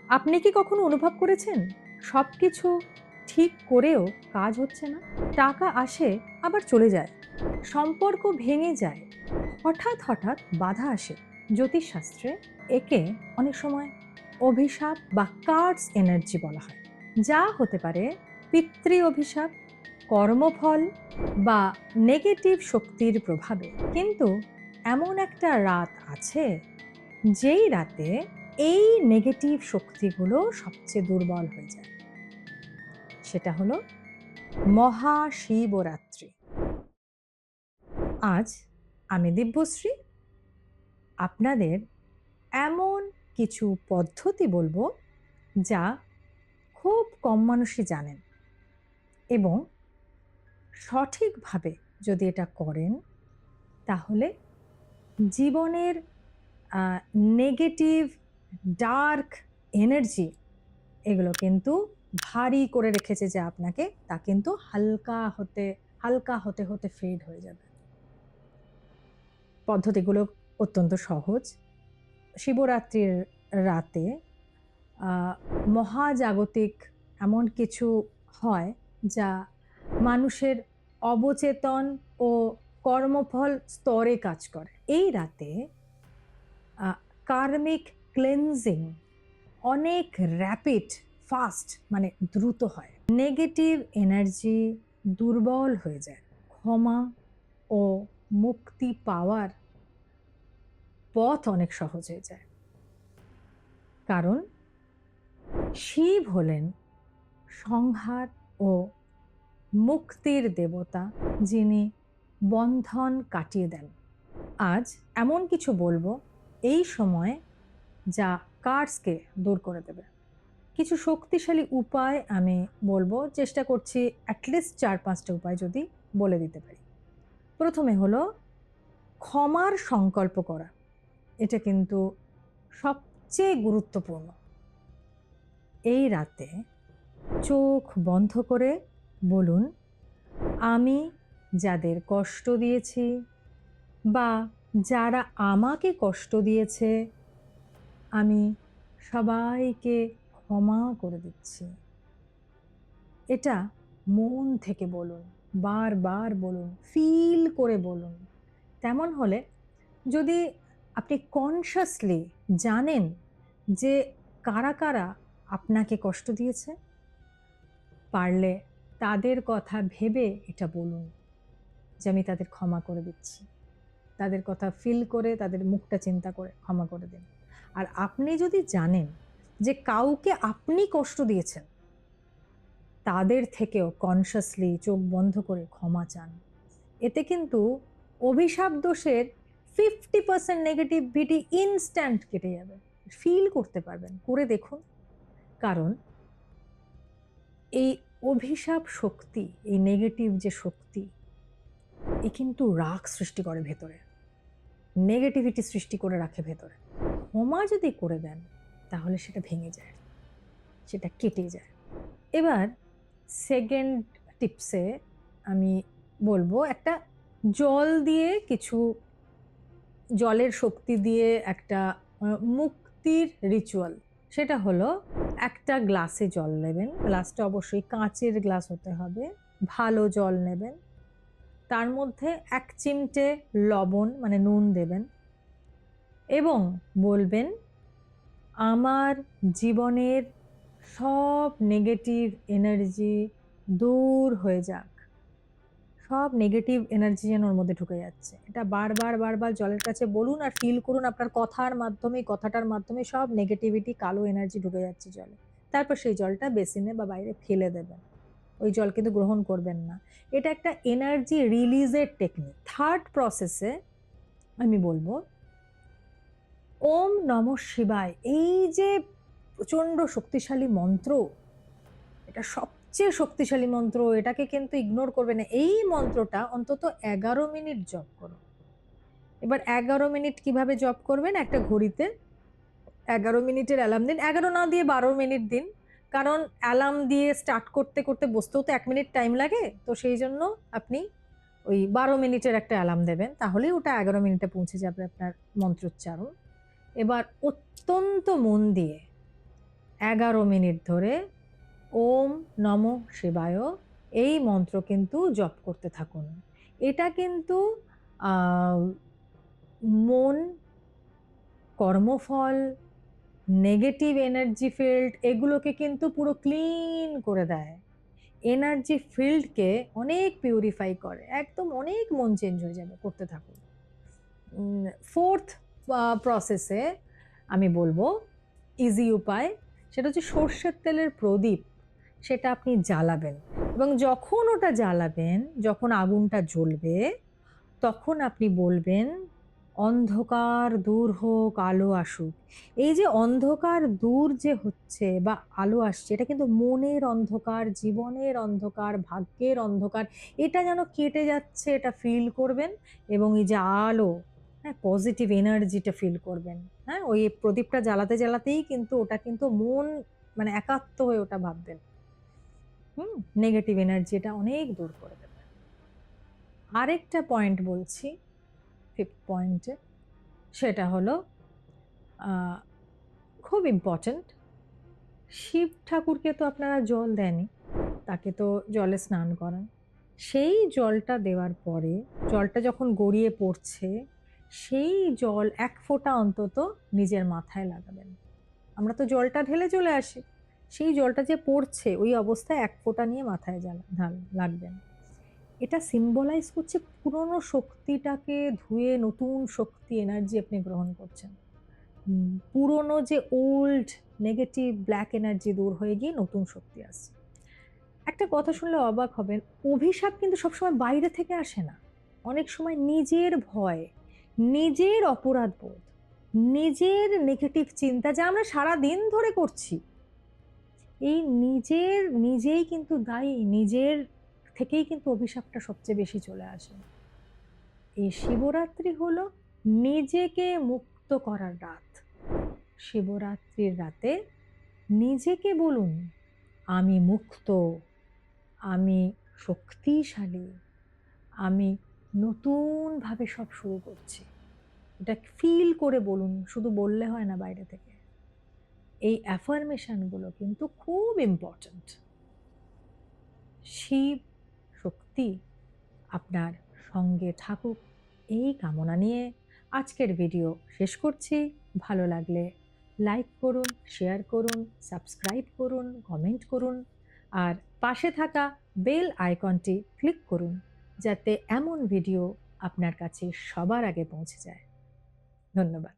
আপনি কি কখনো অনুভব করেছেন সবকিছু ঠিক করেও কাজ হচ্ছে না? টাকা আসে আবার চলে যায়। সম্পর্ক ভেঙে যায়। হঠাৎ, হঠাৎ বাধা আসে। জ্যোতিষশাস্ত্রে একে অনেক সময় অভিশাপ বা কার্স এনার্জি বলা হয়। যা হতে পারে পিতৃ অভিশাপ, কর্মফল বা নেগেটিভ শক্তির প্রভাবে। কিন্তু এমন একটা রাত আছে যেই রাতে এই নেগেটিভ শক্তিগুলো সবচেয়ে দুর্বল হয়ে যায়। সেটা হলো মহাশিবরাত্রি। আজ আমি দিব্যশ্রী আপনাদের এমন কিছু পদ্ধতি বলবো যা খুব কম মানুষই জানেন, এবং সঠিকভাবে যদি এটা করেন তাহলে জীবনের নেগেটিভ ডার্ক এনার্জি এগুলো কিন্তু ভারী করে রেখেছে যে আপনাকে, তা কিন্তু হালকা হতে হতে ফেড হয়ে যাবে। পদ্ধতিগুলো অত্যন্ত সহজ। শিবরাত্রির রাতে আহ, মহাজাগতিক এমন কিছু হয় যা মানুষের অবচেতন ও কর্মফল স্তরে কাজ করে। এই রাতে কার্মিক ক্লেনজিং অনেক র্যাপিড, ফাস্ট, মানে দ্রুত হয়। নেগেটিভ এনার্জি দুর্বল হয়ে যায়। ক্ষমা ও মুক্তি পাওয়ার পথ অনেক সহজ হয়ে যায়। কারণ শিব হলেন সংহার ও মুক্তির দেবতা, যিনি বন্ধন কাটিয়ে দেন। আজ এমন কিছু বলবো এই সময় যা কার্সকে দূর করে দেবে। কিছু শক্তিশালী উপায় আমি বলবো, চেষ্টা করছি অ্যাটলিস্ট ৪-৫টা উপায় যদি বলে দিতে পারি। প্রথমে হলো ক্ষমার সংকল্প করা। এটা কিন্তু সবচেয়ে গুরুত্বপূর্ণ। এই রাতে চোখ বন্ধ করে বলুন, আমি যাদের কষ্ট দিয়েছি বা যারা আমাকে কষ্ট দিয়েছে, আমি সবাইকে ক্ষমা করে দিচ্ছি। এটা মন থেকে বলুন, বারবার বলুন, ফিল করে বলুন। তেমন হলে, যদি আপনি কনশাসলি জানেন যে কারা কারা আপনাকে কষ্ট দিয়েছে, পারলে তাদের কথা ভেবে এটা বলুন যে আমি তাদের ক্ষমা করে দিচ্ছি। তাদের কথা ফিল করে, তাদের মুখটা চিন্তা করে ক্ষমা করে দিন। আর আপনি যদি জানেন যে কাউকে আপনি কষ্ট দিয়েছেন, তাদের থেকেও কনশাসলি চোখ বন্ধ করে ক্ষমা চান। এতে কিন্তু অভিশাপ দোষের 50% নেগেটিভিটি ইনস্ট্যান্ট কেটে যাবে। ফিল করতে পারবেন, করে দেখুন। কারণ এই অভিশাপ শক্তি, এই নেগেটিভ যে শক্তি, এ কিন্তু রাগ সৃষ্টি করে ভেতরে, নেগেটিভিটি সৃষ্টি করে রাখে ভেতরে। ক্ষমা যদি করে দেন তাহলে সেটা ভেঙে যায়, সেটা কেটে যায়। এবার সেকেন্ড টিপসে আমি বলবো, একটা জল দিয়ে কিছু, জলের শক্তি দিয়ে একটা মুক্তির রিচুয়াল। সেটা হলো, একটা গ্লাসে জল নেবেন, গ্লাসটা অবশ্যই কাঁচের গ্লাস হতে হবে, ভালো জল নেবেন, তার মধ্যে ১ চিমটে লবণ মানে নুন দেবেন এবং বলবেন, আমার জীবনের সব নেগেটিভ এনার্জি দূর হয়ে যাক। সব নেগেটিভ এনার্জি যেন ওর মধ্যে ঢুকে যাচ্ছে। এটা বারবার, বারবার জলের কাছে বলুন আর ফিল করুন আপনার কথার মাধ্যমে, কথাটার মাধ্যমে সব নেগেটিভিটি, কালো এনার্জি ঢুকে যাচ্ছে জলে। তারপর সেই জলটা বেসিনে বা বাইরে ফেলে দেবেন। ওই জল কিন্তু গ্রহণ করবেন না। এটা একটা এনার্জি রিলিজের টেকনিক। থার্ড প্রসেসে আমি বলবো, ওম নমঃ শিবায়। এই যে প্রচণ্ড শক্তিশালী মন্ত্র, এটা সবচেয়ে শক্তিশালী মন্ত্র, এটাকে কিন্তু ইগনোর করবে না। এই মন্ত্রটা অন্তত ১১ মিনিট জপ করুন। এবার ১১ মিনিট কিভাবে জপ করবেন? একটা ঘড়িতে ১১ মিনিটের অ্যালার্ম দিন। ১১ না দিয়ে ১২ মিনিট দিন। কারণ অ্যালার্ম দিয়ে স্টার্ট করতে করতে বসতেও তো ১ মিনিট টাইম লাগে। তো সেই জন্য আপনি ওই ১২ মিনিটের একটা অ্যালার্ম দেবেন। তাহলেই ওটা ১১ মিনিটে পৌঁছে যাবে আপনার মন্ত্রোচ্চারণ। এবার অত্যন্ত মন দিয়ে 11 মিনিট ধরে ওম নমঃ শিবায় এই মন্ত্র কিন্তু জপ করতে থাকুন। এটা কিন্তু আহ, মন, কর্মফল, নেগেটিভ এনার্জি ফিল্ড এগুলোকে কিন্তু পুরো ক্লিন করে দেয়। এনার্জি ফিল্ডকে অনেক পিউরিফাই করে, একদম অনেক মন চেঞ্জ হয়ে যাবে, করতে থাকুন। ফোর্থ প্রসেসে আমি বলবো ইজি উপায়, সেটা হচ্ছে সর্ষের তেলের প্রদীপ, সেটা আপনি জ্বালাবেন। এবং যখন ওটা জ্বালাবেন, যখন আগুনটা জ্বলবে, তখন আপনি বলবেন অন্ধকার দূর হোক, আলো আসুক। এই যে অন্ধকার দূর যে হচ্ছে বা আলো আসছে, এটা কিন্তু মনের অন্ধকার, জীবনের অন্ধকার, ভাগ্যের অন্ধকার, এটা যেন কেটে যাচ্ছে, এটা ফিল করবেন। এবং এই যে আলো, হ্যাঁ, পজিটিভ এনার্জিটা ফিল করবেন। হ্যাঁ, ওই প্রদীপটা জ্বালাতে জ্বালাতেই কিন্তু ওটা কিন্তু মন মানে একাত্ম হয়ে ওটা ভাববেন। নেগেটিভ এনার্জি এটা অনেক দূর করে দেবে। আরেকটা পয়েন্ট বলছি, ফিফথ পয়েন্টে, সেটা হলো আহ, খুব ইম্পর্ট্যান্ট। শিব ঠাকুরকে তো আপনারা জল দেনই, তাকে তো জলে স্নান করান। সেই জলটা দেওয়ার পরে, জলটা যখন গড়িয়ে পড়ছে, সেই জল 1 ফোঁটা অন্তত নিজের মাথায় লাগাবেন। আমরা তো জলটা ঢেলে চলে আসি, সেই জলটা যে পড়ছে ওই অবস্থায় 1 ফোঁটা নিয়ে মাথায় লাগবেন। এটা সিম্বলাইজ করছে পুরনো শক্তিটাকে ধুয়ে নতুন শক্তি, এনার্জি আপনি গ্রহণ করছেন। পুরনো যে ওল্ড নেগেটিভ ব্ল্যাক এনার্জি দূর হয়ে গিয়ে নতুন শক্তি আসছে। একটা কথা শুনলে অবাক হবেন, অভিশাপ কিন্তু সবসময় বাইরে থেকে আসে না। অনেক সময় নিজের ভয়, নিজের অপরাধ বোধ, নিজের নেগেটিভ চিন্তা যা আমরা সারা দিন ধরে করছি, এই নিজেই কিন্তু দায়ী, নিজের থেকেই কিন্তু অভিশাপটা সবচেয়ে বেশি চলে আসে। এই শিবরাত্রি হলো নিজেকে মুক্ত করার রাত। শিবরাত্রির রাতে নিজেকে বলুন, আমি মুক্ত, আমি শক্তিশালী, আমি নতুনভাবে সব শুরু করছি। এটা ফিল করে বলুন, শুধু বললে হয় না বাইরে থেকে। এই অ্যাফার্মেশনগুলো কিন্তু খুব ইম্পর্ট্যান্ট। শিব শক্তি আপনার সঙ্গে থাকুক, এই কামনা নিয়ে আজকের ভিডিও শেষ করছি। ভালো লাগলে লাইক করুন, শেয়ার করুন, সাবস্ক্রাইব করুন, কমেন্ট করুন, আর পাশে থাকা বেল আইকনটি ক্লিক করুন, যাতে এমন ভিডিও আপনার কাছে সবার আগে পৌঁছে যায়। ধন্যবাদ।